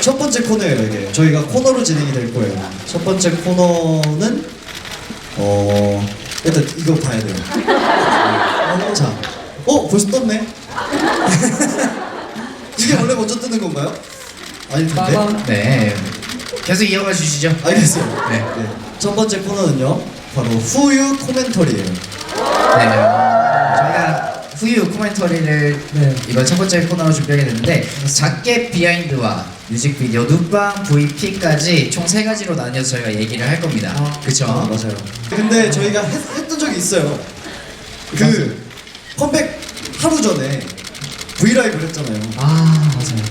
첫 번째 코너예요. 이게 저희가 코너로 진행이 될 거예요. 첫 번째 코너는 일단 이거 봐야 돼요. 자, 벌써 떴네. 이게 원래 먼저 뜨는 건가요? 아닐 텐데. 네. 계속 이어가 주시죠. 알겠어요. 네. 네. 첫 번째 코너는요, 바로 후유 코멘터리예요. 네. 저희가 후유 코멘터리를 이번 첫 번째 코너로 준비하게 됐는데 작게 비하인드와 뮤직비디오, 눕방, VP까지 총 3가지로 나뉘어서 저희가 얘기를 할 겁니다. 그쵸? 맞아요. 근데 저희가 했던 적이 있어요. 그 컴백 하루 전에 브이라이브를 했잖아요. 맞아요.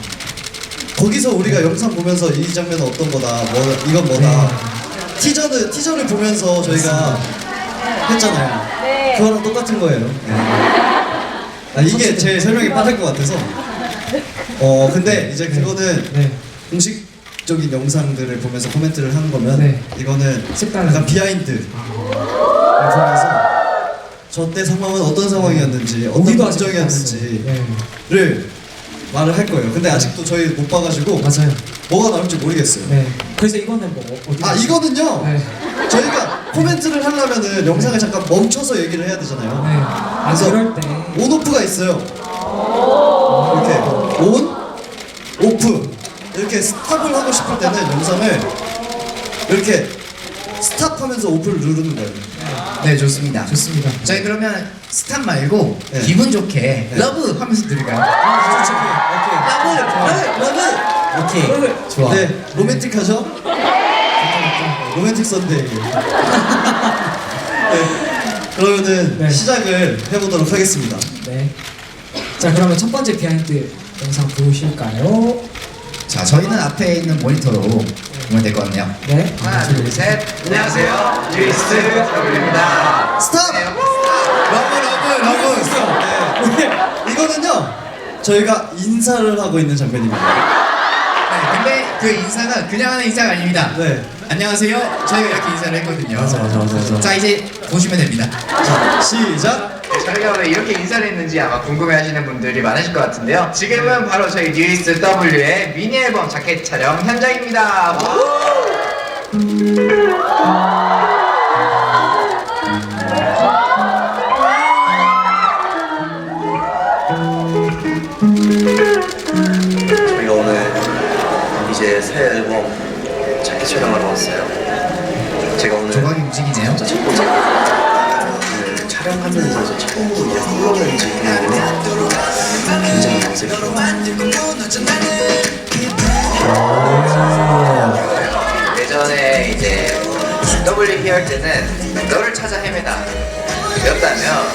거기서 우리가 영상 보면서 이 장면은 어떤 거다, 이건 뭐다. 티저를 보면서 저희가 했잖아요. 네. 그거랑 똑같은 거예요. 이게 제 설명이 빠를 것 같아서. 근데 이제 그거는 공식적인 영상들을 보면서 코멘트를 하는 거면 이거는 색다른 약간 비하인드를 보면서 저 때 상황은 어떤 상황이었는지, 어떤 감정이었는지를 말을 할 거예요. 근데 아직도 저희 못 봐가지고 맞아요. 뭐가 나올지 모르겠어요. 그래서 이거는 뭐 어디? 이거는요. 저희가 코멘트를 하려면은 영상을 잠깐 멈춰서 얘기를 해야 되잖아요. 그래서 그럴 때 온오프가 있어요. 이렇게 온, 오프 이렇게 스탑을 하고 싶을 때는 영상을 이렇게 스탑하면서 오프를 누르는 거예요. 네, 좋습니다. 좋습니다. 저희 그러면 스탑 말고 네. 기분 좋게 러브 하면서 들을까요? 러브! 오케이. 좋아. 네, 로맨틱하죠? 로맨틱 선데이. 그러면은 시작을 해보도록 하겠습니다. 네. 자, 그러면 첫 번째 비하인드 영상 보실까요? 자, 저희는 앞에 있는 모니터로 보면 될 것 같네요. 네. 하나, 둘, 셋. 안녕하세요. 뉴이스트 W입니다. 스탑! 러브. 네. 이거는요, 저희가 인사를 하고 있는 장면입니다. 네, 근데 그 인사가 그냥 하는 인사가 아닙니다. 네. 안녕하세요. 저희가 이렇게 인사를 했거든요. 맞아. 자, 이제 보시면 됩니다. 자, 시작! 저희가 왜 이렇게 인사를 했는지 아마 궁금해하시는 분들이 많으실 것 같은데요. 지금은 바로 저희 뉴이스트 W의 미니 앨범 자켓 촬영 현장입니다. 저희가 오늘 이제 새 앨범 자켓 촬영하러 왔어요. 제가 오늘 조각이 움직이네요. 진짜 첫 번째 촬영하면서 이제 처음으로 이제 홀로그램 찍는데 굉장히 어색해요. 예전에 이제 WP 할 때는 너를 찾아 헤매다 였다면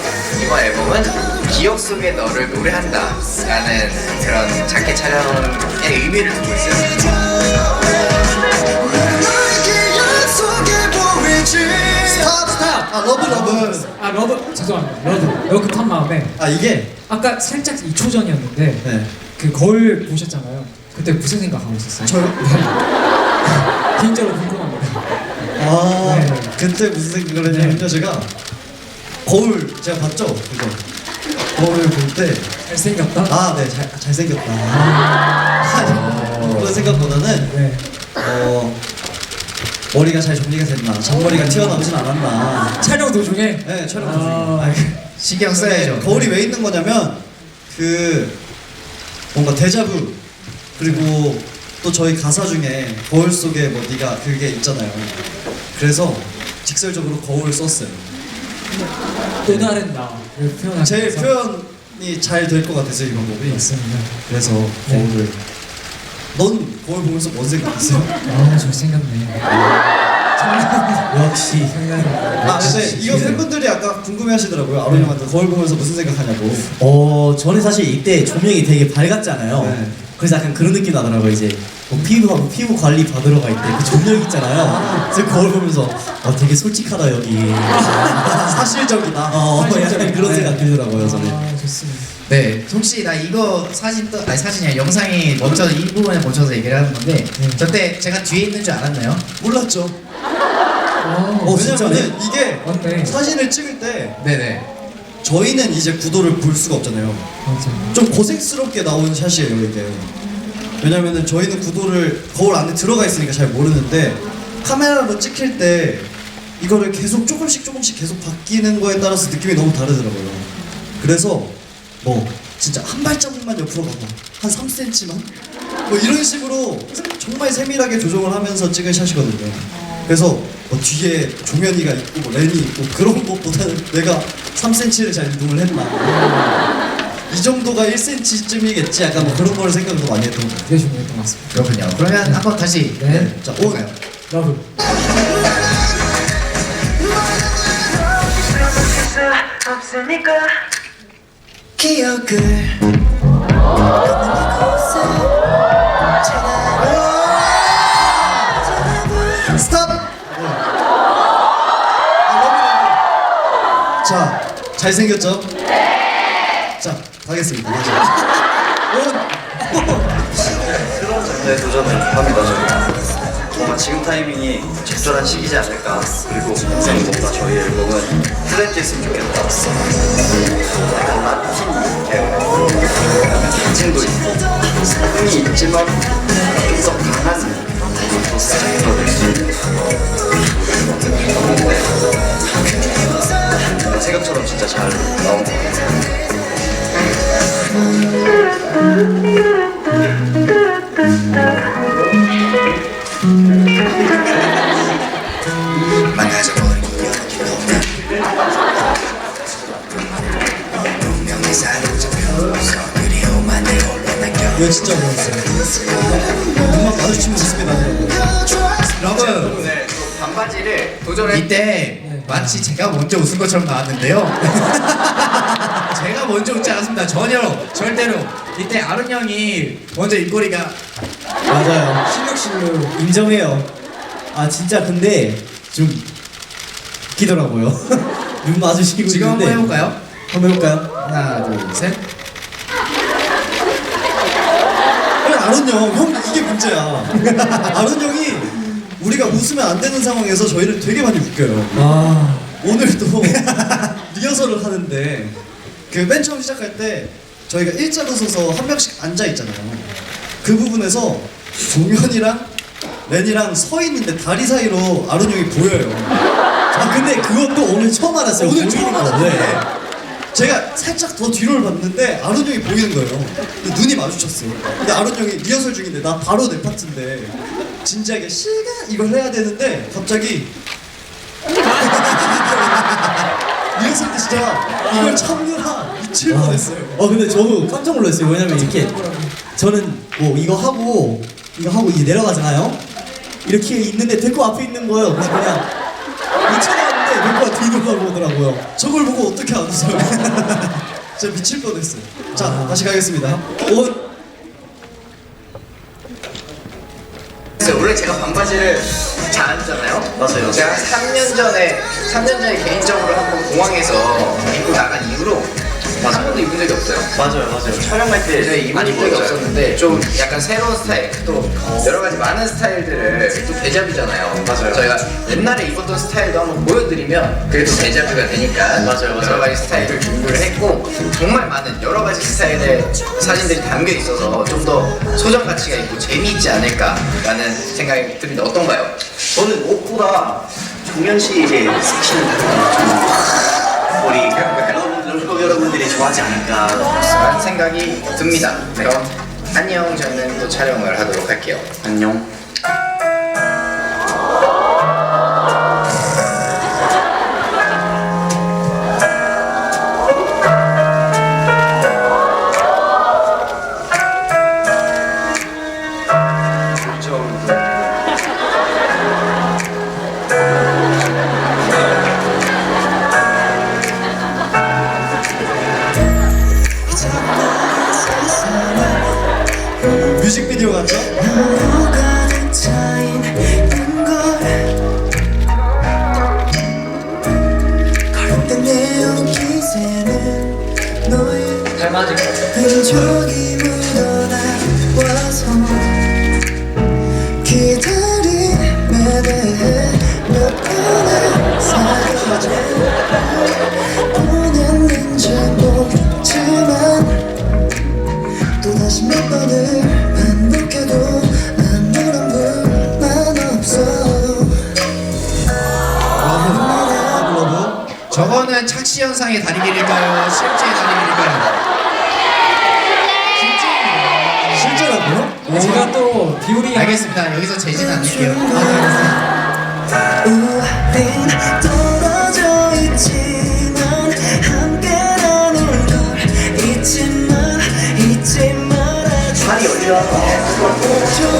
이번 앨범은 기억 속의 너를 노래한다 라는 그런 자켓 촬영의 의미를 두고 있어요. 스탑! 러브! 러브 죄송합니다. 러브 급한 마음에 이게? 아까 살짝 2초 전이었는데 네. 그 거울 보셨잖아요. 그때 무슨 생각하고 있었어요? 저요? 개인적으로 궁금합니다. 그때 무슨 생각을 했냐면요, 제가 거울 제가 봤죠? 그거 거울 볼 때 잘생겼다? 네, 잘생겼다. 그런 생각보다는 머리가 잘 정리가 됐나, 잔머리가 튀어나오진 않았나. 촬영 도중에? 네, 촬영 도중에. 신경 써야죠. 거울이 왜 있는 거냐면 뭔가 데자부, 그리고 또 저희 가사 중에 거울 속에 뭐 네가 그게 있잖아요. 그래서 직설적으로 거울을 썼어요. 또 다른 나를 표현하기 제 위해서. 표현이 잘 될 것 같아서 이 방법이. 맞습니다. 그래서 거울을. 넌 거울 보면서 뭔 생각했어요? 잘생겼네. 역시 근데 이거 팬분들이 아까 궁금해하시더라고요. 아론 형한테 거울 보면서 무슨 생각하냐고. 저는 사실 이때 조명이 되게 밝았잖아요. 네. 그래서 약간 그런 느낌 나더라고요. 이제 뭐 피부 관리 받으러 갈 때 그 조명 있잖아요. 그래서 거울 보면서 되게 솔직하다 여기. 사실적이다. 약간 그런 생각 들더라고요, 저는. 좋습니다. 네, 혹시 나 이거 사진이 아니라 영상이 멈춰서 이 부분에 멈춰서 얘기를 하는 건데 저때 제가 뒤에 있는 줄 알았나요? 몰랐죠. 왜냐면은 이게 맞네. 사진을 찍을 때 네네. 저희는 이제 구도를 볼 수가 없잖아요. 맞아요. 좀 고생스럽게 나온 샷이에요 이게. 왜냐면은 저희는 구도를 거울 안에 들어가 있으니까 잘 모르는데 카메라로 찍힐 때 이거를 계속 조금씩 계속 바뀌는 거에 따라서 느낌이 너무 다르더라고요. 그래서 뭐 진짜 한 발자국만 옆으로 가고 한 3cm만 뭐 이런 식으로 정말 세밀하게 조정을 하면서 찍은 샷이거든요. 그래서 뭐 뒤에 종현이가 있고 뭐 렌이 있고 그런 것보다는 내가 3cm를 잘 이동을 했나 이 정도가 1cm쯤이겠지 약간 뭐 그런 걸 생각을 더 많이 했던 것 같아요. 되게 중요했던 것 같습니다. 그렇군요. 그러면 한번 다시 네. 자, 볼까요? 러브. 기억을 스톱! 자, 잘생겼죠? 네! 자, 가겠습니다. 새로운 장르에 도전을 합니다. 저희가 정말 지금 타이밍이 적절한 시기지 않을까. 그리고 굉장히 뭔가 저희 앨범은 트렌드했으면 좋겠다. 약간 라틴 약간 다짐도 있고 흥이 있지만 좀 더 강한 또 스타일로 낼수 있는 노래를 만들었는데 생각처럼 진짜 잘 나온 것 같아요. 이거 진짜 어려웠어요. 눈만 마주치면 웃음이 나더라고요. 러브. 오늘 또 반바지를 도전을 이때 마치 제가 먼저 웃은 것처럼 나왔는데요. 제가 먼저 웃지 않았습니다. 전혀 절대로. 이때 아론 형이 먼저 입꼬리가 맞아요. 실룩실룩. 인정해요. 아 진짜 근데 좀 웃기더라고요. 눈 마주치고 지금 한번 있는데 해볼까요? 한번 해볼까요? 하나 둘 셋. 아론 형 이게 문제야. 아론 형이 우리가 웃으면 안 되는 상황에서 저희를 되게 많이 웃겨요. 아. 오늘도 리허설을 하는데 그 맨 처음 시작할 때 저희가 일자로 서서 한 명씩 앉아 있잖아요. 그 부분에서 종현이랑 렌이랑 서 있는데 다리 사이로 아론 형이 보여요. 아 근데 그것도 오늘 처음 알았어요. 오늘 처음 보이는 거. 알았는데 네. 제가 살짝 더 뒤를 봤는데 아론 형이 보이는 거예요. 근데 눈이 마주쳤어요. 근데 아론 형이 리허설 중인데 나 바로 내 파트인데 진지하게 시간 이걸 해야 되는데 갑자기 리허설 때 진짜 이걸 참느라 미칠 뻔했어요. 근데 저도 깜짝 놀랐어요. 왜냐면 이렇게 저는 뭐 이거 하고 이제 내려가잖아요. 이렇게 있는데 데코 앞에 있는 거예요. 그래서 그냥 미쳐나왔는데 데코가 뒤로 가고 오더라고요. 저걸 보고 어떻게 안 웃어요? 진짜 미칠 뻔했어요. 자 다시 가겠습니다. 옷 그래서 원래 제가 반바지를 잘 안 입잖아요. 맞아요. 제가 3년 전에 개인적으로 한번 공항에서 입고 나간 이후로 한 번도 입은 적이 없어요. 맞아요. 촬영할 때 제가 입은 적이 없었는데 좀 약간 새로운 스타일, 또 여러 가지 많은 스타일들을 또 데자뷰잖아요. 맞아요. 저희가 옛날에 입었던 스타일도 한번 보여드리면 그게 또 데자뷰가 되니까 맞아요. 여러 가지 스타일을 준비를 했고 정말 많은 여러 가지 스타일의 사진들이 담겨 있어서 좀 더 소장 가치가 있고 재미있지 않을까라는 생각이 듭니다. 어떤가요? 저는 옷보다 종현 씨 이제 섹시는 우리 여러분들이 좋아하지 않을까. 라는 생각이 듭니다. 그럼 안녕, 저는 또 촬영을 하도록 할게요. 안녕. 뮤직비디오 같죠? 잘 맞을 것 같아요. 흔적이 묻어나와서 기다림에 대해 몇 번을 사귀어져 보냈는지 모르지만 또다시 몇 번을 반복해 상상의 다리 길일까요? 실제의 다리 길일까요? 실제라고요? 제가 또 비율이 알겠습니다. 여기서 재진 않을게요. 우린 떨어져 있지만 함께라는 걸 잊지 말아줘. 파리 어디야?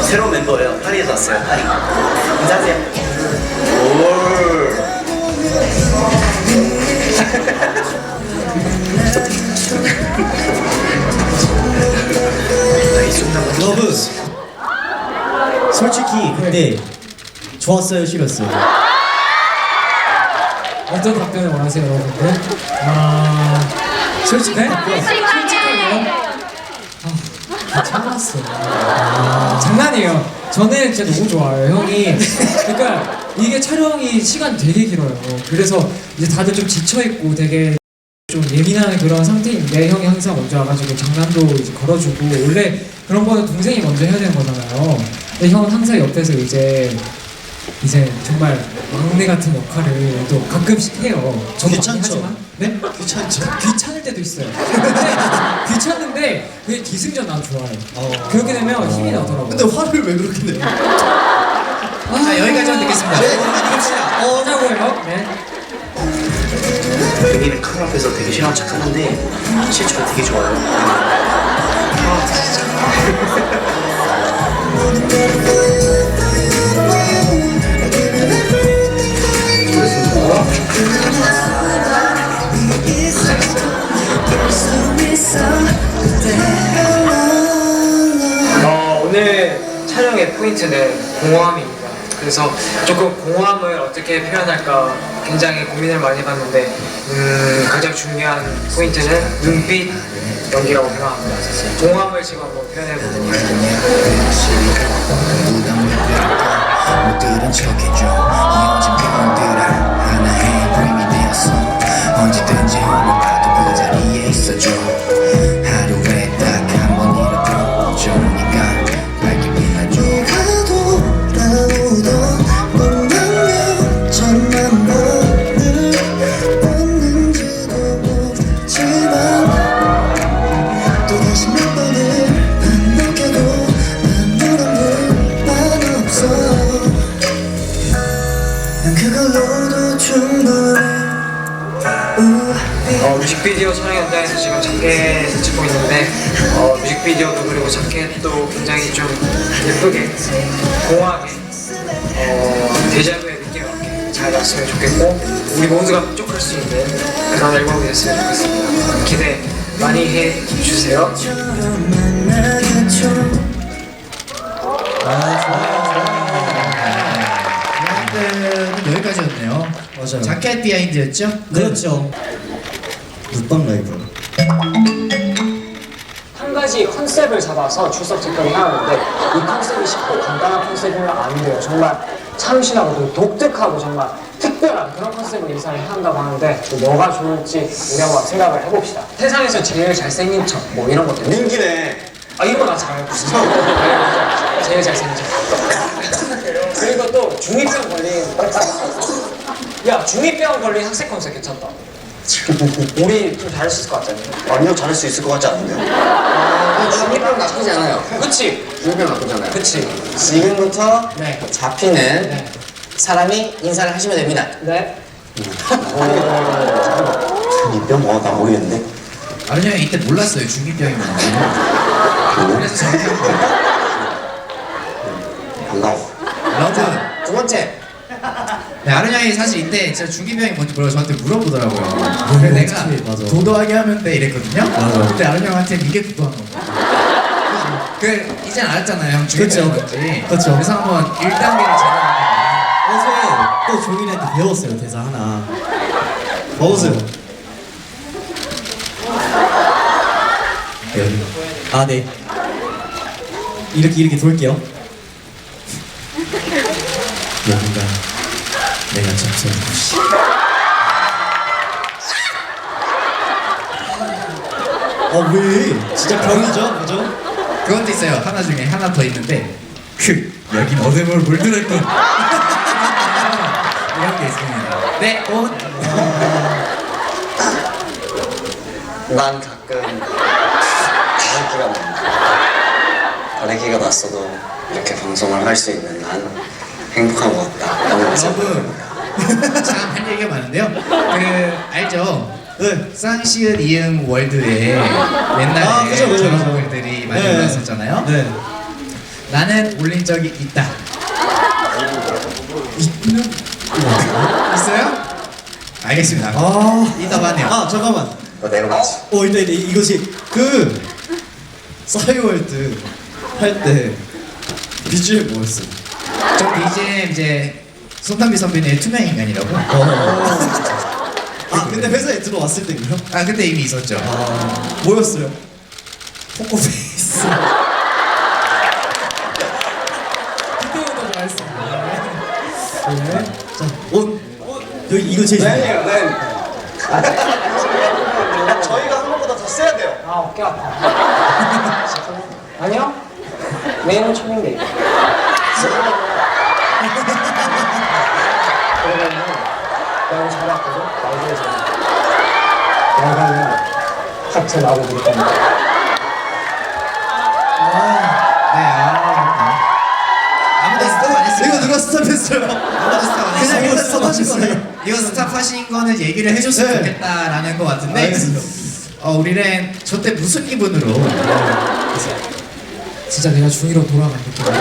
새로운 멤버예요. 파리에서 왔어요. 파리. 인사하세요. 올. 여러분 솔직히 그때 좋았어요 싫었어요? 어떤 답변을 원하세요, 여러분들? 솔직히 솔직하게요? 참았어. 장난이에요. 저는 진짜 너무 좋아요, 형이. 그러니까 이게 촬영이 시간 되게 길어요. 그래서 이제 다들 좀 지쳐 있고 되게 좀 예민한 그런 상태인데 형이 항상 먼저 와가지고 장난도 이제 걸어주고 원래 그런 거는 동생이 먼저 해야 되는 거잖아요. 근데 형은 항상 옆에서 이제 정말 막내 같은 역할을 또 가끔씩 해요. 저도 많이 귀찮죠? 하지만 네? 귀찮죠? 귀찮을 때도 있어요. 근데 귀찮은데 그게 기승전 난 좋아요. 그렇게 되면 힘이 나더라고요. 근데 화를 왜 그렇게 내요? 자 여기까지만 듣겠습니다. 네, 갑시다. 하자고요. 네. 여기는 카메라 앞에서 되게 싫어하는 척하는데 실제로 되게 좋아요. 오늘 촬영의 포인트는 공허함입니다. 그래서 조금 공허함을 어떻게 표현할까 굉장히 고민을 많이 해봤는데 가장 중요한 포인트는 눈빛 연기라고 생각합니다. 공허함을 지금 한번 표현해보도록 할게요. 못 들은 척해줘 이어진 병들아 하나의 브레임이 되었어 언제든지 오늘 봐도 그 자리에 있어줘 하루에 딱 한 번 이렇게 좋으니까 밝게 빛나줘 네가 돌아오던 넌 천만 번을 봤는지도 모르지만 또다시 몇 번을 반복해도 난 너란 불만 없어 난 그걸로도 충분해 뮤직비디오 촬영 현장에서 지금 자켓을 찍고 있는데 뮤직비디오도 그리고 자켓도 굉장히 좀 예쁘게 공허하게 데자뷰의 느낌 있게 잘 났으면 좋겠고 우리 모두가 만족할 수 있는 그런 앨범이 됐으면 좋겠습니다. 기대 많이 해주세요. 비하인드는 여기까지였네요. 맞아요. 자켓 비하인드였죠? 그렇죠. 눕방 라이브. 한 가지 컨셉을 잡아서 출석 체크를 해왔는데 이 컨셉이 쉽고 간단한 컨셉은 아닌데요. 정말 참신하고 독특하고 정말 특별한 그런 컨셉을 인사를 해야 한다고 하는데 또 뭐가 좋을지 우리 한번 생각을 해봅시다. 세상에서 제일 잘생긴 척 뭐 이런 것들. 민기네. 아 이거 나 잘 알고 있어. 제일 잘생긴 척. 그리고 또 중2병 걸린 야 중2병 걸린 학생 컨셉 괜찮다. 우리 좀 잘할 수 있을 것 같지 않냐? 아니요, 잘할 수 있을 것 같지 않은데요? 중립병 나쁘지 않아요. 그치? 중립병 나쁘잖아요. 그치? 지금부터 네. 잡히는 네. 사람이 인사를 하시면 됩니다. 네. 이병 뭐, 나 모르겠는데. 아른 형이 이때 몰랐어요 중이병이 뭔지. 그래서 저한테 한 거예요. 반가워. 여러분 두 번째. 네, 아른 형이 사실 이때 진짜 중이병이 뭔지 몰라서 저한테 물어보더라고요. 그래서 내가 어떡해, 맞아. 도도하게 하면 돼 이랬거든요. 맞아. 근데 아른 형한테 이게 도도한 거예요. 그 이젠 알았잖아요 형 중이병이 그쵸. 뭔지. 그쵸. 그래서 한번 1단계를 제가 어제 또 종인한테 배웠어요 대사 하나. 먹으세요. 아 네. 이렇게 돌게요. 뭔가 내가 접수한 곳이. 왜? 진짜 병이죠, 그죠? 그것도 있어요. 하나 중에 하나 더 있는데 여긴 어둠을 물들었군. 이런 게 있습니다. 네, 온. 난 가끔 바래기가 납니다. 바래기가 났어도 이렇게 방송을 할 수 있는 난 행복한 것 같다. 너무 여러분 참 할 얘기가 많은데요. 그 알죠? 네. 쌍시읒 이응 월드에 옛날에 아, 그죠. 전화번들이 많이 네. 올랐었잖아요. 네. 나는 올린 적이 있다. 있어요? 알겠습니다. 이따 봤네요. 아 잠깐만. 내가 맞지. 이따 이것이 그 싸이월드 할 때 BGM 뭐였어? 저 BGM 이제 손담비 선배님의 투명 인간이라고. 아 근데 회사에 들어왔을 때인가요? 아 그때 이미 있었죠. 뭐였어요? 포커페이스. 그때부터 좋아했습니다. 네. 자, 여기 이거 제일 아니에요, 네. 저희가 한 번보다 더 세야 돼요. 아 어깨 아파. 아니요. 메인은 춤인데. 그러면은 내가 잘 왔거든. 말도 잘. 내가는 하트 나고 그럴 겁니다. 아무도 스탑 안 했어요. 이거 누가 스탑했어요? 아무도 스탑 안 했어요. 그냥 일단 스탑하신 거네요. 이거 스탑하신 거는 얘기를 해줬으면 네. 좋겠다라는 것 같은데 알겠습니다. 우리는 저 때 무슨 기분으로 진짜 내가 중2로 돌아간 느낌으로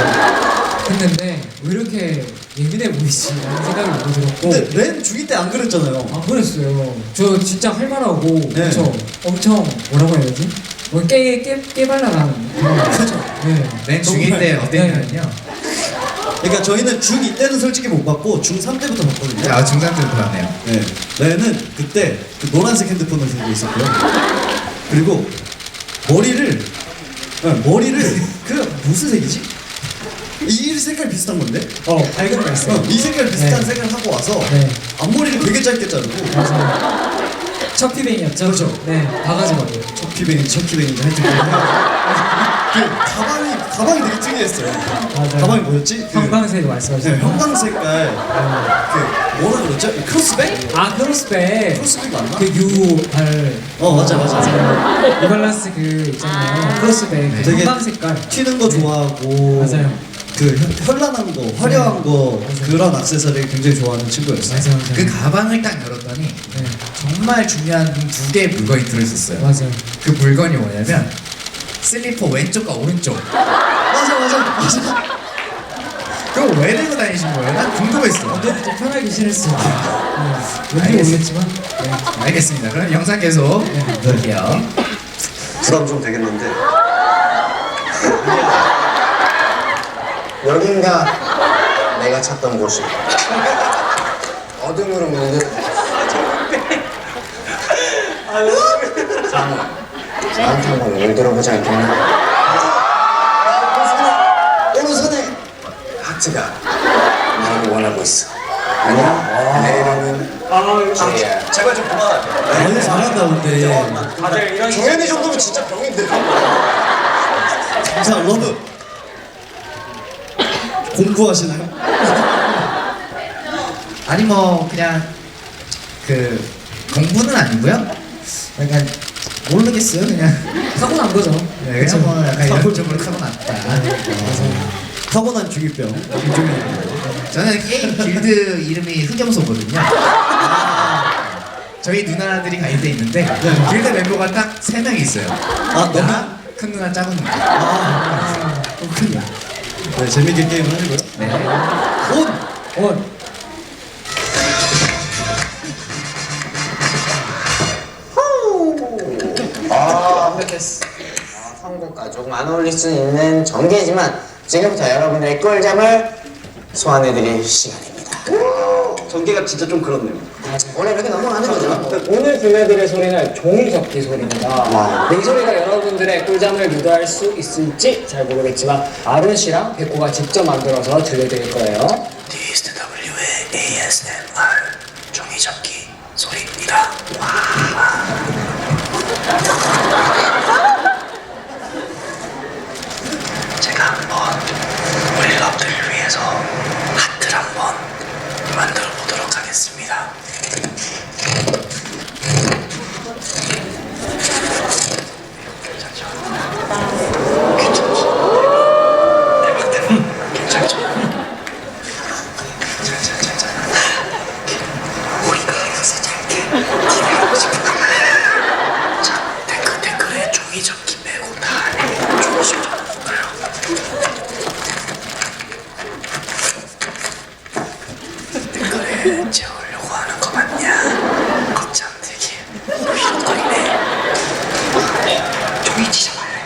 했는데 왜 이렇게 예민해 보이지? 라는 생각이 너무 들었고. 근데 렌 중2 때 안 그랬잖아요. 아 그랬어요. 저 진짜 활발하고 네. 그쵸? 엄청 뭐라고 해야 되지? 뭐 깨발랄한 그런 거죠. 네. 맨 중2 때 어땠냐면요. 그러니까 저희는 중2 때는 솔직히 못 봤고 중3 때부터 봤거든요. 자 중3 때부터 봤네요. 네. 렌은 그때 그 노란색 핸드폰을 들고 있었고요. 그리고 머리를 그 무슨 색이지? 이 색깔 비슷한 건데? 밝은 거 있어요. 이 색깔 비슷한 네. 색을 하고 와서 네. 앞머리를 되게 짧게 자르고 맞아요. 첫 피뱅이었죠? 그렇죠. 네, 바가지 머리. 첫 키뱅인지 하여튼 그 가방이 되게 특이했어요. 맞아요. 가방이 뭐였지? 형광색 말씀하시죠? 네, 형광 색깔 그 뭐라 그러죠? 크로스백? 아 크로스백. 크로스백 맞나? 그 유발. 맞아. 유발란스 그 있잖아요. 크로스백. 되게 형광 색깔. 튀는 거 좋아하고 맞아요. 그 현란한 거, 화려한 거 그런 액세서리 굉장히 좋아하는 친구였어요. 맞아요. 그 가방을 딱 열었더니 네. 정말 중요한 두 개의 물건이 들어있었어요. 맞아요. 그 물건이 뭐냐면 슬리퍼 왼쪽과 오른쪽. 맞아. 그거 왜 들고 다니신 거예요? 난 궁금했어. 언제든지 편하게 신을수 있게. 왠지 모르겠지만. 네. 알겠습니다. 그럼 영상 계속 볼게요. 부담 좀 되겠는데. 여긴가 내가 찾던 곳이. 어둠으로 물든. 나한테 한번 물들어보지 않겠나? 오른손에 하트가 나를 원하고 있어. 아니야? 내 이름은 제이야. 제발 좀 그만하게. 너무 잘한다 근데. 다들 이런 종현이 정도면 진짜 병인데. 자 러브 공부하시나요? 아니 뭐 그냥 그 공부는 아니고요. 약간 모르겠어요 그냥. 타고난 거죠. 네, 그냥 뭐 약간 이런 쪽으로 타고났다. 타고난 중2병. 저는 게임 길드 이름이 흑염소거든요. 저희 누나들이 가입돼 있는데 길드 멤버가 딱 3명 있어요. 너무? 나, 큰 누나, 작은 누나. 그렇군요. 네, 재밌게 게임을 하시고요. 네. 온. 완벽했어. 선곡과 조금 안 어울릴 수 있는 전개지만 지금부터 여러분들의 꿀잠을 소환해드릴 시간입니다. 전개가 진짜 좀 그렇네요. 원래 이렇게 넘어가는 거죠. 오늘 들려드릴 소리는 종이접기 소리입니다. 이 소리가 여러분들의 꿀잠을 유도할 수 있을지 잘 모르겠지만 아른 씨랑 백호가 직접 만들어서 들려드릴 거예요. DSW의 ASMR 종이접기 소리입니다. 제가 한번 우리 러브들을 위해서 하트를 한번 만들어 보도록 하겠습니다. 나를 재우려고 하는 거 맞냐? 거참 되게 휘덕거리네. 종이 찢어갈래.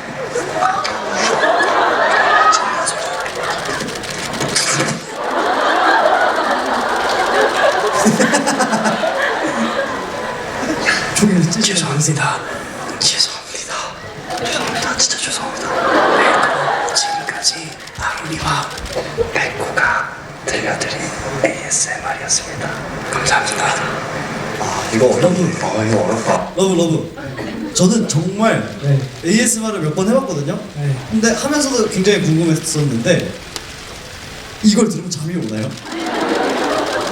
정말 소리. 종이를 찢어. 죄송합니다. 죄송합니다. 죄송합니다. 진짜 죄송합니다. 네, 그럼 지금까지 아로니와 백호가 들려드린 ASMR이었습니다. 감사합니다. 이거 어렵네. 이거 어렵다. 러브. 저는 정말 네. ASMR을 몇 번 해봤거든요. 네. 근데 하면서도 굉장히 궁금했었는데 이걸 들으면 잠이 오나요?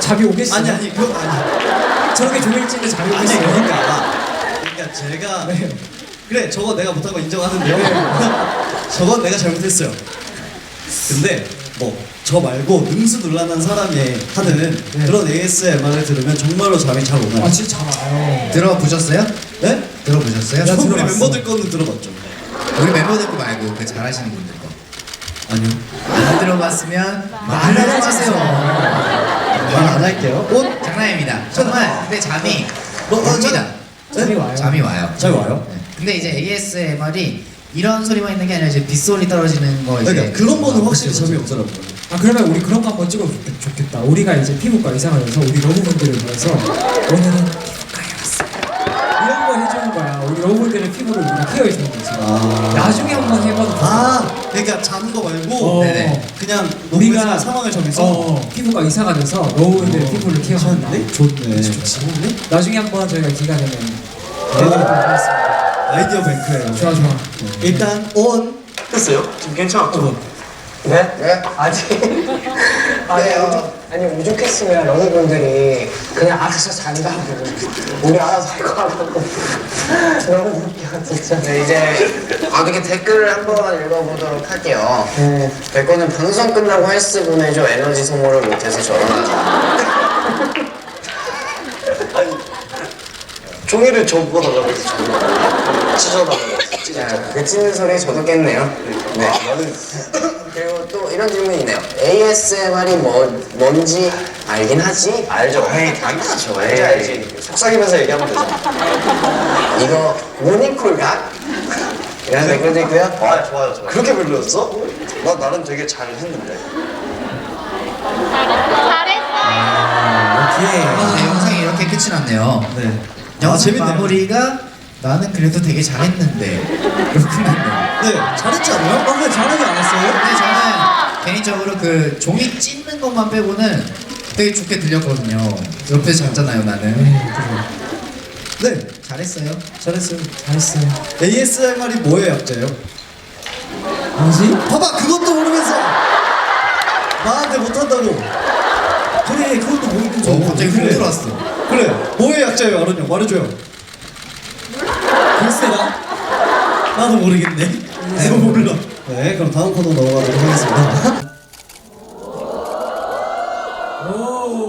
잠이 오겠어요? 아니 그거 아니. 저렇게 종이를 찌는데 잠이 아니 오겠어요? 그러니까 제가 네. 그래 저거 내가 못한 거 인정하는데요. 저건 내가 잘못했어요. 근데 뭐 저 말고 능수능란한 사람이 하는 그런 ASMR을 들으면 정말로 잠이 잘 오나요? 아 진짜 잘 와요. 들어보셨어요? 네? 들어보셨어요? 저 우리 들어봤어. 멤버들 거는 들어봤죠. 우리 멤버들 거 말고 그 잘하시는 분들 거. 아니요. 안 들어봤으면 말을 하세요. 말 안 할게요. 장난입니다. 정말 근데 잠이 뭐, 옵니다. 잠이 와요. 잠이 와요. 잠이 와요? 네. 근데 이제 ASMR이 이런 소리만 있는 게 아니라 이제 빗소리 떨어지는 거 이제 그러니까 그런 거는 확실히 그쵸, 잠이 그쵸. 없더라고요. 아 그러면 우리 그런 거 한번 찍어도 좋겠다. 우리가 이제 피부과 의상을 해서 우리 러브분들을 위해서 오늘은 피부과에 왔습니다. 이런 거 해주는 거야. 우리 러브분들의 피부를 우리가 케어해주는 거지. 나중에 한번 해봐도 그러니까 자는 거 말고 어, 네네. 그냥 우리가 우리가 상황을 정해서 피부과 의사가 돼서 러브분들의 피부를 케어한다. 좋네. 좋지. 나중에 한번 저희가 기가 되면 해보도록 하겠습니다. 아이디어 뱅크예요. 좋아 좋아. 일단 온 됐어요? 지금 괜찮았죠? 네? 네? 아직 아니 오죽했으면 러브분들이 그냥 알아서 잔다고 우리 알아서 할 거라고 너무 웃겨 진짜. 네, 이제 어떻게 댓글을 한번 읽어보도록 할게요. 네. 백호는 방송 끝나고 헬스 보내줘 에너지 소모를 못해서 저러나. 종이를 저보다 달라고 했어. 찢어달라고. 그 찢는 소리에 저도 깼네요. 네. 그리고 또 이런 질문이 있네요. ASMR이 뭔지 알긴 하지? 알죠. 에이, 당연하죠. 알지. 속삭이면서 얘기하면 되잖아. 이거 모닝콜각? 이런 댓글도 있고요. 아, 좋아요. 그렇게 별로였어? 나 나름 되게 잘 했는데. 네, 영상이 이렇게 끝이 났네요. 네. 영상 재밌네요. 마무리가 나는 그래도 되게 잘했는데 이렇게 끝났네요. 네, 잘했지 않아요? 근데 잘하지 않았어요? 근데 저는 개인적으로 그 종이 찢는 것만 빼고는 되게 좋게 들렸거든요. 옆에서 잤잖아요, 나는. 네, 잘했어요. 잘했어요. 잘했어요. ASMR이 뭐의 약자예요? 뭐지? 봐봐, 그것도 모르면서 나한테 못한다고. 그래, 그것도 모르면서. 갑자기 훅 들어왔어. 그래, 뭐의 약자예요, 아론이 형? 말해줘요. 글쎄다. 나도 모르겠네. 내가 몰라. 네, 그럼 다음 코너 넘어가도록 하겠습니다.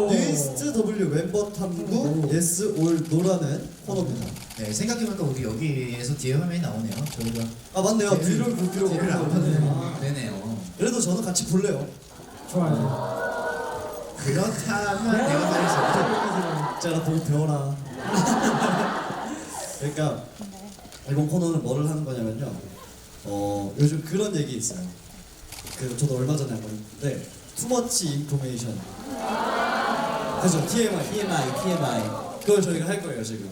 뉴이스트 W 멤버 탐구 Yes or No라는 코너입니다. 네, 생각해보니까 우리 여기에서 뒤에 화면이 나오네요. 저희가 아 맞네요. 뒤를 볼 필요가 뒤를 안 없네요. 봐도 되네요. 그래도 저는 같이 볼래요. 좋아요. 그렇다면 내가 말할 수 없죠. 제가 더 배워라. 그러니까 이번 코너는 뭐를 하는 거냐면요. 요즘 그런 얘기 있어요. 그 저도 얼마 전에 한번 했는데 투머치 인포메이션. 그죠? TMI. 그걸 저희가 할 거예요 지금.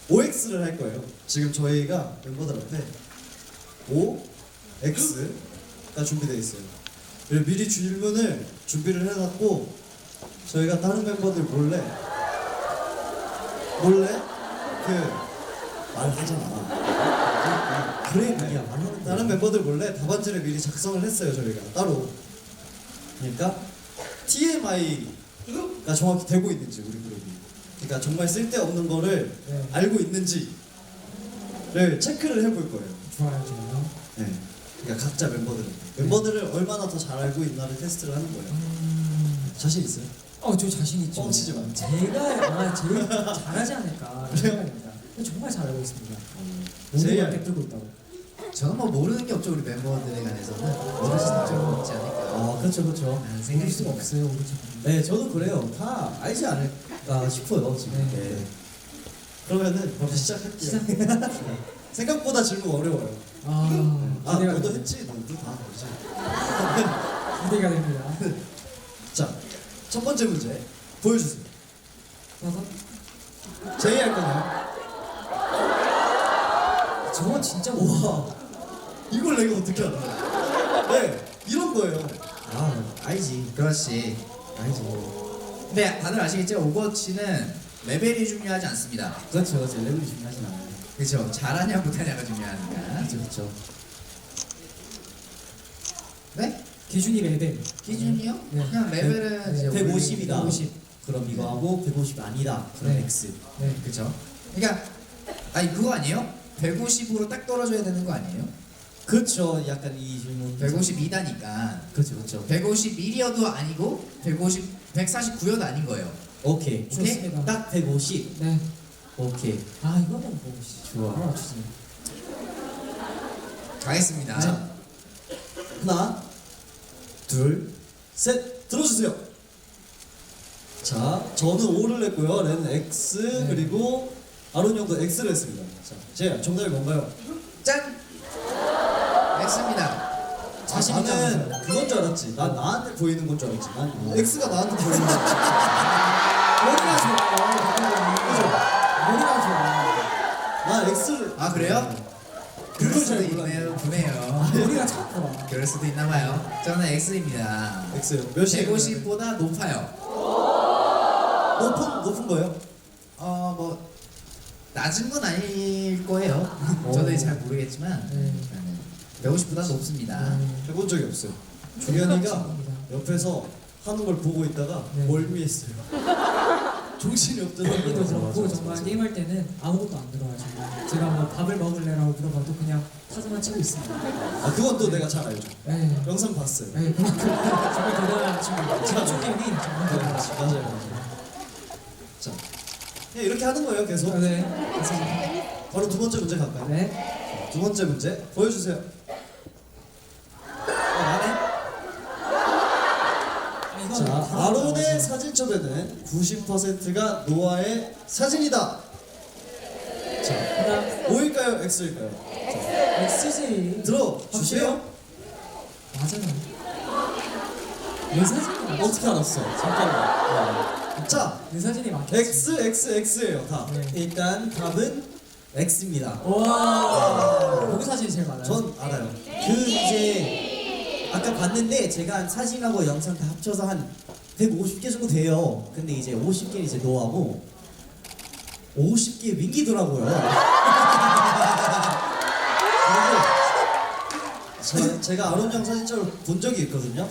OX를 할 거예요. 지금 저희가 멤버들 앞에 O, X가 준비되어 있어요. 그리고 미리 질문을 준비를 해놨고 저희가 다른 멤버들 몰래 그 말하잖아. 그래 그게 다른 멤버들 몰래 답안지를 미리 작성을 했어요 저희가 따로. 그러니까 TMI가 정확히 되고 있는지 우리 그룹이. 그러니까 정말 쓸데없는 거를 알고 있는지를 체크를 해볼 거예요. 좋아요. 네. 그러니까 각자 멤버들을 얼마나 더 잘 알고 있나를 테스트를 하는 거예요. 자신 있어요? 저 자신 있죠. 뻥치지 마. 제가 제일 잘하지 않을까 생각합니다. 근데 정말 잘하고 있습니다. 제일 오늘 깨뜨고 있다고. 저는 뭐 모르는 게 없죠. 우리 멤버들에 관해서는 모르실 점 있지 않을까 그렇죠, 그렇죠. 라는 생각이 수가 듭니다. 없어요 우리 집. 네, 저도 그래요. 다 알지 않을까 싶어요, 지금. 네. 그러면은 바로 시작할게요. 생각보다 질문 어려워요. 기대가 너도 됩니다. 했지? 너도 다 알지. 기대가 됩니다. 자, 첫 번째 문제 보여주세요. 봐봐. 제이 할 거나요? 저건 진짜 와, 이걸 내가 어떻게 알아? 네, 이런 거예요. 알지. 그렇지. 알지. 근데 다들 아시겠죠? 오버워치는 레벨이 중요하지 않습니다. 그렇죠, 그렇죠. 레벨이 중요하진 않아요. 그렇죠. 잘하냐 못하냐가 중요하니까. 그렇죠, 그렇죠. 네? 기준이 레벨. 기준이요? 네. 그냥 레벨은 이제 150이다. 150. 그럼 이거 하고 150 아니다. 그럼 네. X. 네. 그렇죠. 그러니까 아니 그거 아니에요? 150으로 딱 떨어져야 되는 거 아니에요? 그렇죠. 약간 이 질문. 152다니까. 그렇죠, 그렇죠. 151이어도 아니고 149여도 아닌 거예요. 오케이. 좋습니다. 딱 150. 네. 오케이. 이거는 뭐 좋아. 바로 맞추지. 가겠습니다. 자, 하나, 둘, 셋, 들어주세요. 자, 저는 O를 냈고요. 렌은 X, 그리고 아론 형도 X를 했습니다. 자, 제가 정답이 뭔가요? 짠! X입니다. 자신 나는 있잖아. 그건 줄 알았지. 난 나한테 보이는 건 줄 알았지. 난 X가 나한테 보이는 건 줄 알았지. 머리가 좋아요. 머리가 좋아. 난 X를. 아 그래요? 그럴 그걸 수도 잘 몰랐네. 있네요. 보네요. 머리가 참 좋아. 그럴 수도 있나 봐요. 저는 X입니다. X요. 몇이에요? 150보다 높아요. 높은 거예요? 뭐 낮은 건 아닐 거예요. 저도 잘 모르겠지만 네. 150보다 높습니다. 해본 적이 없어요. 주현이가 옆에서 하는 걸 보고 있다가 네. 멀미했어요. 정신이 없더라고요. 얘기도 그렇고 정말 게임할 때는 아무것도 안 들어요. 정말 제가 뭐 밥을 먹을래라고 물어봐도 그냥 타자만 치고 있습니다. 그건 또 내가 잘 알죠. 네. 영상 봤어요. 네, 그만큼 정말 대단한 친구입니다. 제가 초기니 정말 대단한 친구. 맞아요. 자, 그냥 이렇게 하는 거예요, 계속. 네. 감사합니다. 바로 두 번째 문제 갈까요? 네. 두 번째 문제 보여주세요. 나네. 자, 아론의 사진첩에는 90%가 노아의 사진이다. 자, 하나, O일까요? X일까요? X지. 들어주세요. 맞아요. 내 사진이 맞아. 어떻게 알았어? 잠깐만. 자, 내 사진이 맞겠지. X예요, 다. 네. 일단 답은 X입니다. 와. 누구 사진이 제일 많아요? 전 알아요. 그 이제 아까 봤는데 제가 사진하고 영상 다 합쳐서 한 150개 정도 돼요. 근데 이제 50개 이제 노하고 50개 민기더라고요. 제가 아론 형 사진첩을 본 적이 있거든요.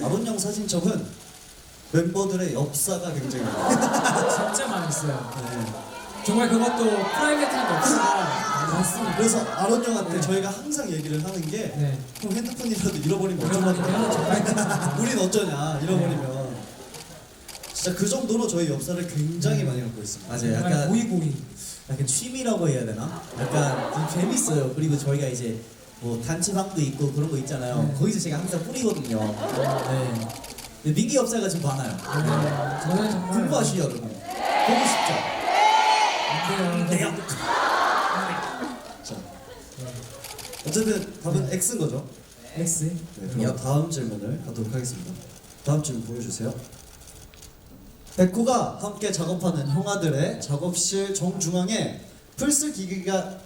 아론 형 사진첩은 멤버들의 엽사가 굉장히 많아요. 진짜 많았어요. 네. 정말 그것도 프라이빗한 게 없으니까 맞습니다. 그래서 아론 형한테 네. 저희가 항상 얘기를 하는 게 네. 형 핸드폰이라도 잃어버리면 잃어버리면 어쩌냐. 정말 우린 어쩌냐 잃어버리면. 진짜 그 정도로 저희 엽사를 굉장히 많이 갖고 있습니다. 맞아요. 정말 약간 고이고이. 약간 취미라고 해야 되나? 약간 좀 재밌어요. 그리고 저희가 이제 뭐 단체방도 있고 그런 거 있잖아요. 네. 거기서 제가 항상 뿌리거든요. 네. 근데 민기 엽사가 좀 많아요. 네. 저는 정말 공부하시죠 여러분. 보고 싶죠. 안 돼요. 자, 어쨌든 답은 X인 거죠. X. 네, 그럼 다음 질문을 가도록 하겠습니다. 다음 질문 보여주세요. 백호가 함께 작업하는 형아들의 작업실 정중앙에 플스 기기가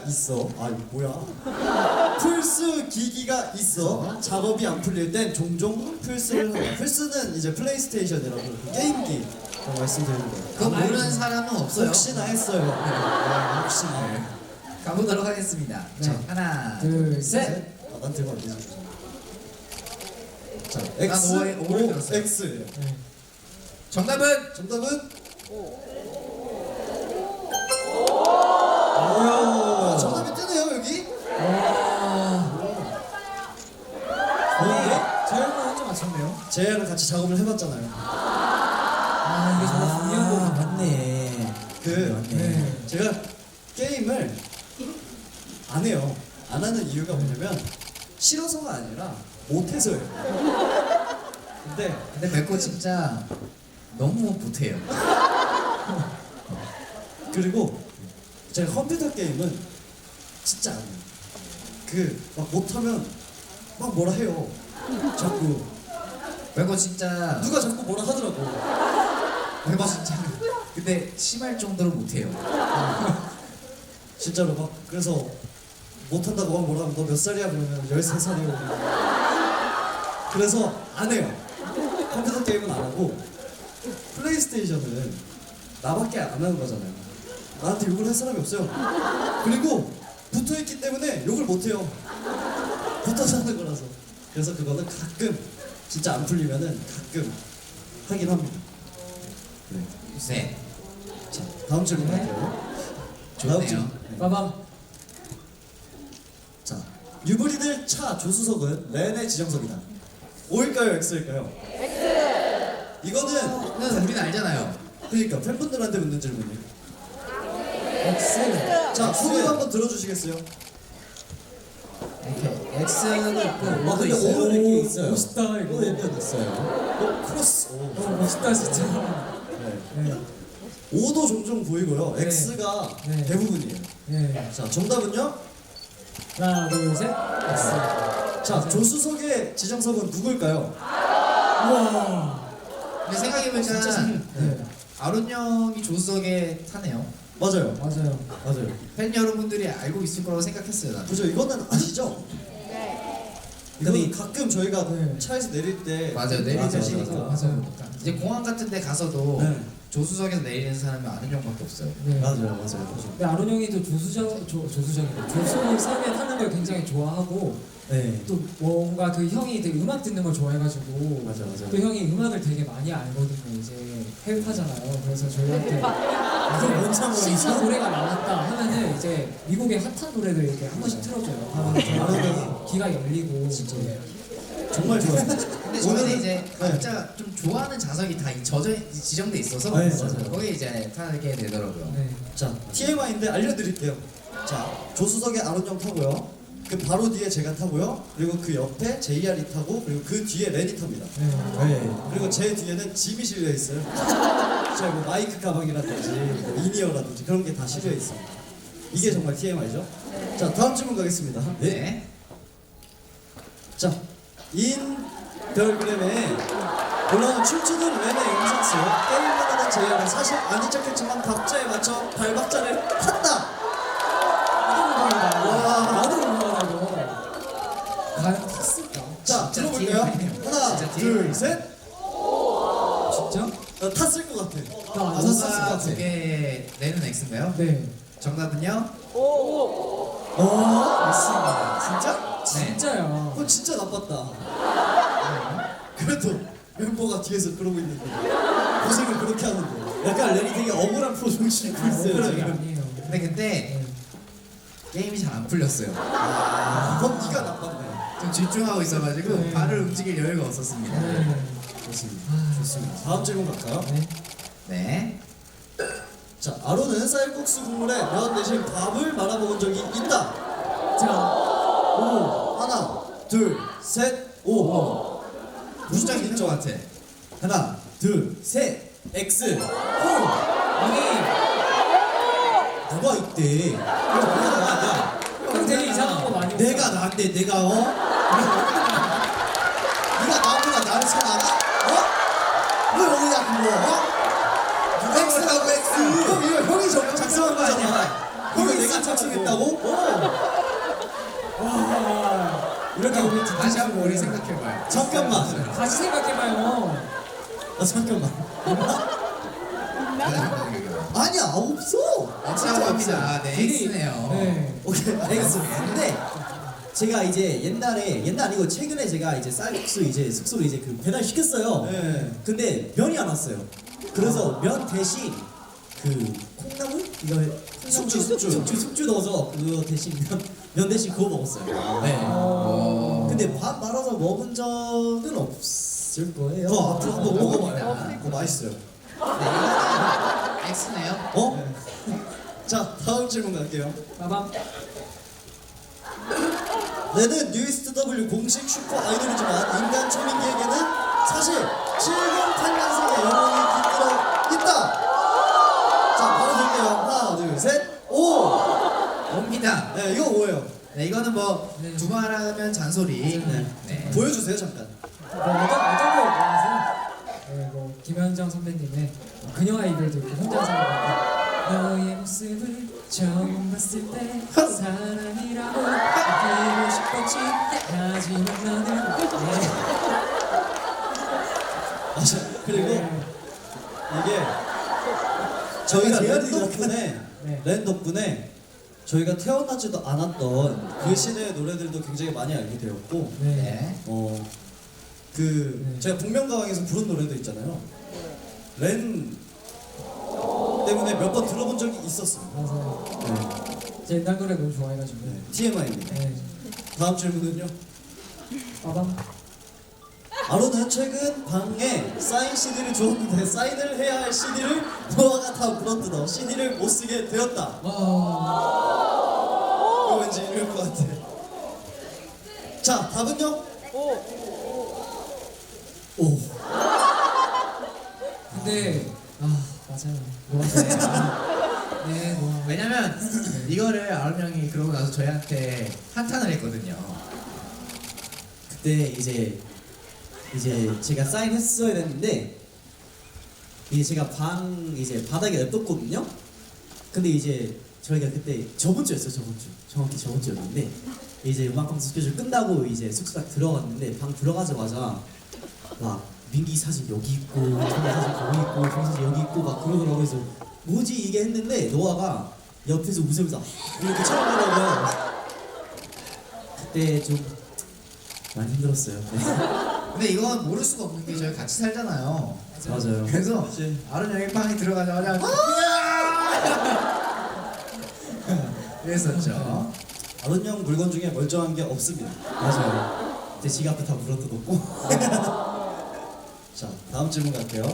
있어. 아 이거 뭐야? 플스 기기가 있어. 작업이 안 풀릴 땐 종종 플스를 한다. 플스는 이제 플레이스테이션이라고 그 게임기라고 말씀드리는 거예요. 그거 모르는 사람은 없어요. 혹시나 했어요. 네, 혹시나. 가보도록 하겠습니다. 네. 자, 하나, 둘, 셋. 아, 난 들고 안 되지. 자, 난 X, 오를 들었어요. X예요. 네. 정답은 정답은 오. 정답이 뜨네요 여기. 저희는 혼자 맞췄네요. 제이랑 같이 작업을 해봤잖아요. 이게 정말 중요한 거구나. 맞네. 그 맞네. 네. 제가 게임을 안 해요. 이유가 뭐냐면 싫어서가 아니라 못해서예요. 근데 멜코 진짜 너무 못해요. 그리고 제가 컴퓨터 게임은 진짜 안 해요. 막 못하면 막 뭐라 해요. 자꾸 멜코 진짜 누가 자꾸 뭐라 하더라고. 멜코 진짜 근데 심할 정도로 못해요. 진짜로 막 그래서 못한다고 막 뭐라 하면 너 몇 살이야? 그러면 13살이요. 그래서 안 해요. 컴퓨터 게임은 안 하고 플레이스테이션은 나밖에 안 하는 거잖아요. 나한테 욕을 할 사람이 없어요. 그리고 붙어있기 때문에 욕을 못해요. 붙어서 하는 거라서. 그래서 그거는 가끔 진짜 안 풀리면은 가끔 하긴 합니다. 네. 자, 다음 질문 갈게요. 다음 좋네요. 질문. 빠밤. 자, 유브리들 차 조수석은 렌의 지정석이다. O일까요, X일까요? X. 이거는 우리는 알잖아요. 그러니까 팬분들한테 묻는 질문이에요. X. 자, 소개 한번 들어주시겠어요? 이렇게 X는 있고 아, O도 근데 있어요. O는 이렇게 있어요. 멋있다 이거. O는 있어요. 크로스. 멋있다 진짜. 네. O도 종종 보이고요. 네. X가 네. 대부분이에요. 네. 자, 정답은요? 하나 둘 셋. X. 자, 조수석의 지정석은 누굴까요? 우와. 근데 생각해보니까 네. 아론 형이 조수석에 타네요. 맞아요. 맞아요. 맞아요. 팬 여러분들이 알고 있을 거라고 생각했어요. 나는. 그죠? 이거는 아시죠? 이거는 가끔 저희가 네. 차에서 내릴 때 맞아요. 내릴 때 맞아요. 시니까. 맞아요. 이제 공항 같은 데 가서도 네. 조수석에서 내리는 사람이 아는 형밖에 없어요. 네. 맞아요. 근데 아론 형이도 조수석에 타는 걸 굉장히 좋아하고 네. 또 뭔가 그 형이 되게 음악 듣는 걸 좋아해가지고 맞아. 또 형이 음악을 되게 많이 알거든요. 이제 해외파잖아요. 그래서 저희한테 그럼 뭔 상관이죠? 신나 노래가 나왔다 하면은 이제 미국의 핫한 노래들 이렇게 한 번씩 틀어줘요. 하면 저희한테 귀가 열리고 진짜 정말 좋아요. 근데 저희는 이제 각자 좀 좋아하는 좌석이 다 지정돼 있어서 네, 맞아요. 거기에 이제 타게 되더라고요. 네. 자, TMI인데 알려드릴게요. 자, 조수석에 아론 형 타고요. 그 바로 뒤에 제가 타고요. 그리고 그 옆에 JR이 타고 그리고 그 뒤에 렌이 탑니다. 네. 그리고 제 뒤에는 짐이 실려 있어요. 자, 뭐 마이크 가방이라든지 뭐 이니어라든지 그런 게 다 실려 있습니다. 이게 정말 TMI죠. 자, 다음 질문 가겠습니다. 네. 자, 인별그램에 올라온 춤추는 렌의 영상 속 게임만 하는 JR은 사실 아닌 척했지만 박자에 맞춰 발박자를 탔다. 나도 궁금하다 이거. 과연 탔을까? 자, 진짜 들어볼까요? TMI 네요. 하나, 진짜 둘, TMI. 셋. 진짜? 나 탔을 것 같아. 나 안 탔을 것 오가 같아. 두개 내는 X인가요? 네. 정답은요? 맞습니다. 진짜? 네. 진짜야. 그건 진짜 나빴다. 그래도 멤버가 뒤에서 그러고 있는데 고생을 그렇게 하는데 약간 렌이 되게 억울한 표정 짓고 있어요 그런 게 지금. 아니에요. 근데 게임이 잘 안 풀렸어요. 이건 네가 나빴네. 좀 집중하고 있어가지고 네. 발을 움직일 여유가 없었습니다. 네. 좋습니다. 다음 질문 갈까요? 네. 자, 아론은 쌀국수 국물에 면 대신 밥을 말아 먹은 적이 있다. 자, 오. 하나, 둘, 셋, 오. 무슨 있는 것 같아. 하나, 둘, 셋. X. 아니 누가 있대? 누가 나냐? 형 되게 이상한 거 많이 내가 나한테 내가 네가 나보다 나를 잘 알아? 왜 여기야 그거? X라고 X. 형 이거 형이 작성한 거 아니야? 이거 내가 작성했다고? 이렇게 우리 다시 한번 우리 생각해봐요. 잠깐만. 다시 생각해봐요. 잠깐만. 다시 한번 생각해봐요. 아니야 없어. X라고 합니다. 네, X네요. 네. 오케이 X. 근데 제가 이제 옛날 아니고 최근에 제가 이제 쌀국수 이제 숙소로 이제 그 배달 시켰어요. 네. 근데 면이 안 왔어요. 그래서 면 대신 그 콩나물 이거 숙주 넣어서 그거 대신 면 대신 그거 먹었어요. 네. 근데 밥 말아서 먹은 적은 없을 거예요. 그거 앞으로 한번 먹어봐요. 그거 맛있어요. X네요. 자, 다음 질문 갈게요. 빠밤. 렌은 뉴이스트 공식 슈퍼 아이돌이지만 인간 초민기에게는 사실 78년생의 영혼이 깃들어 있다. 자, 바로 들게요. 하나, 둘, 셋, 오! 옵니다. 네, 이거 뭐예요? 네, 이거는 뭐 두말하면 잔소리. 네. 보여주세요, 잠깐. 어떤 거 좋아하세요? 네, 뭐 김현정 선배님의 그녀와 이별도 있고 혼자서 너의 모습을 처음 봤을 때 사랑이라고 느끼고 싶었지 하지만 너는 맞아. 그리고 이게 저희가 렌 덕분에 저희가 태어나지도 않았던 그 시대의 노래들도 굉장히 많이 알게 되었고 네. 제가 복면가왕에서 부른 노래도 있잖아요. 렌 때문에 몇 번 들어본 적이 있었어요. 맞아요. 네. 제 옛날 노래 너무 좋아해가지고. TMI입니다. 네. 다음 질문은요. 빠밤. 아로는 최근 방에 사인 CD를 주었는데 사인을 해야 할 CD를 노아가 다 물어뜯어 CD를 못 쓰게 되었다. 이거 왠지 이럴 것 같아. 자, 답은요? 오. 근데 맞아요. 네, 노아. 왜냐면 이거를 아름 형이 그러고 나서 저희한테 한탄을 했거든요. 그때 이제 제가 사인했어야 됐는데 이제 제가 방 이제 바닥에 냅뒀거든요. 근데 이제 저희가 그때 저번 주였어요. 정확히 저번 주였는데 이제 음악방송 스케줄 끝나고 이제 숙소 딱 들어갔는데 방 들어가자마자 막 민기 사진 여기 있고 정우 사진 거기 있고 정우 사진 여기 있고 막 그러더라고요. 그래서 뭐지 이게 했는데 노아가 옆에서 웃으면서 이렇게 쳐다보더라고요. 그때 좀 많이 힘들었어요. 네. 근데 이건 모를 수가 없는 게 저희 같이 살잖아요. 맞아요. 그래서 아름 형이 방에 들어가자마자 그랬었죠. 아론 형 물건 중에 멀쩡한 게 없습니다. 맞아요. 제 지갑도 다 물어뜯었고. 자, 다음 질문 갈게요.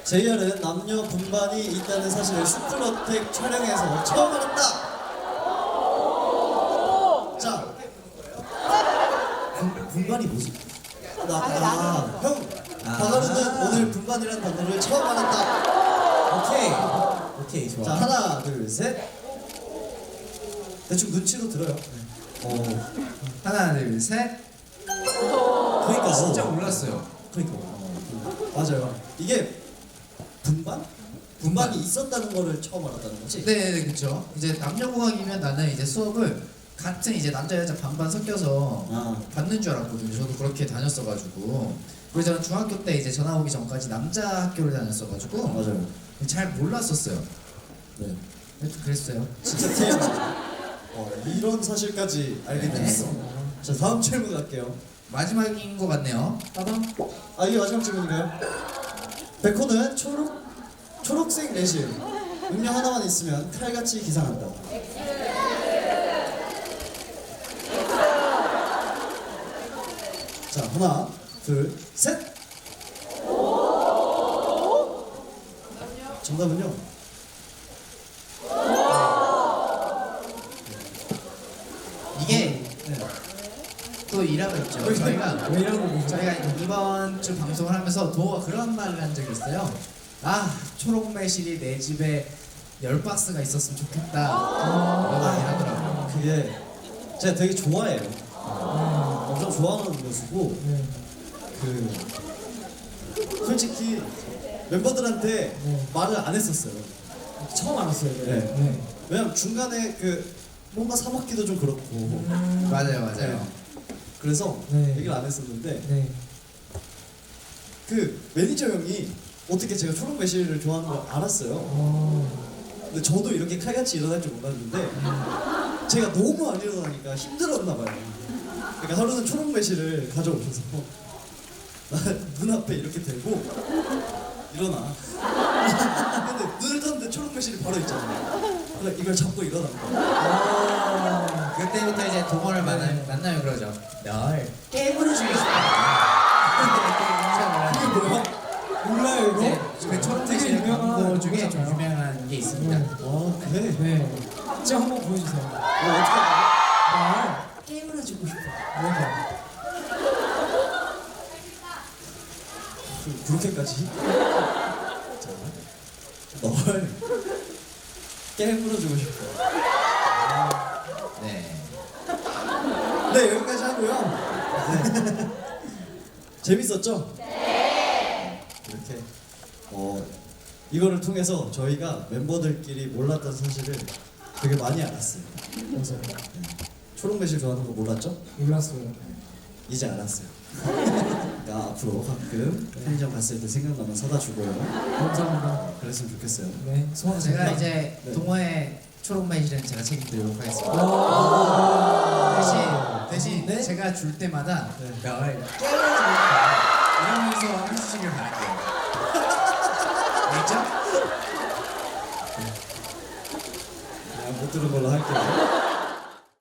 JR은 남녀 분반이 있다는 사실을 슈플어텍 촬영에서 처음 알았다. 자, 분반이 뭐지? 형, 바가루는 오늘 분반이라는 단어를 처음 알았다. 오케이 좋아. 자, 하나, 둘, 셋. 대충 눈치로 들어요. 하나 둘 셋. 그러니까 진짜 몰랐어요. 그러니까 맞아요. 이게 분반이 있었다는 거를 처음 알았다는 거지. 네, 그렇죠. 이제 남녀공학이면 나는 이제 수업을 같은 이제 남자 여자 반반 섞여서 받는 줄 알았거든요. 저도 그렇게 다녔어가지고. 그리고 저는 중학교 때 이제 전화 오기 전까지 남자 학교를 다녔어가지고 맞아요. 잘 몰랐었어요. 네. 그랬어요. 진짜 TMI. 이런 사실까지 알게 네. 됐어. 자, 다음 질문 갈게요. 마지막인 것 같네요. 빠밤. 이게 마지막 질문인가요? 백호는 초록색 레실 음료 하나만 있으면 칼같이 기상한다. 자, 하나, 둘, 셋. 정답은요? 이게 또 일화가 있죠. 저희가 왜 이러고 계세요? 저희가 이번 주 방송을 하면서 도어가 그런 말을 한 적이 있어요. 초록 매실이 내 집에 10박스가 있었으면 좋겠다. 그런 얘기 하더라고요. 그게 제가 되게 좋아해요. 엄청 좋아하는 음료수고 솔직히 멤버들한테 말을 안 했었어요. 처음 알았어요. 네. 왜냐면 중간에 뭔가 사 먹기도 좀 그렇고 맞아요. 그래서 네. 얘기를 안 했었는데 네. 매니저 형이 어떻게 제가 초록 매실을 좋아하는 걸 알았어요. 근데 저도 이렇게 칼같이 일어날 줄 몰랐는데 제가 너무 안 일어나니까 힘들었나 봐요. 그러니까 하루는 초록 매실을 가져오셔서 나 눈앞에 이렇게 대고 일어나. 근데 눈을 떴는데 초록 매실이 바로 있잖아요. 그래 이걸 잡고 일어난 거야. 그때부터 이제 동호를 만나면 그러죠. 널 깨물어 주고 싶다. 그게 뭐야? 몰라요 이거? 그 초록 되게 매실 유명한 광고 중에 좀 그거잖아요. 유명한 게 있습니다. 그래? 네. 진짜 한번 보여주세요. 어떻게 그렇게까지? 자, 널 깨물어주고 싶어. 네. 네, 여기까지 하고요. 네. 재밌었죠? 네. 이렇게 이거를 통해서 저희가 멤버들끼리 몰랐던 사실을 되게 많이 알았어요. 맞아요. 초록매실 좋아하는 거 몰랐죠? 몰랐어요. 이제 알았어요. 그러니까 앞으로 가끔 편의점 갔을 때 생각나면 사다 주고요. 감사합니다. 그랬으면 좋겠어요. 네, 소원 제가 네. 이제 동호회 초록매실은 제가 책임지도록 하겠습니다. 대신 네? 제가 줄 때마다 네. 널 깨워주고 이러면서 해주시길 바랄게요.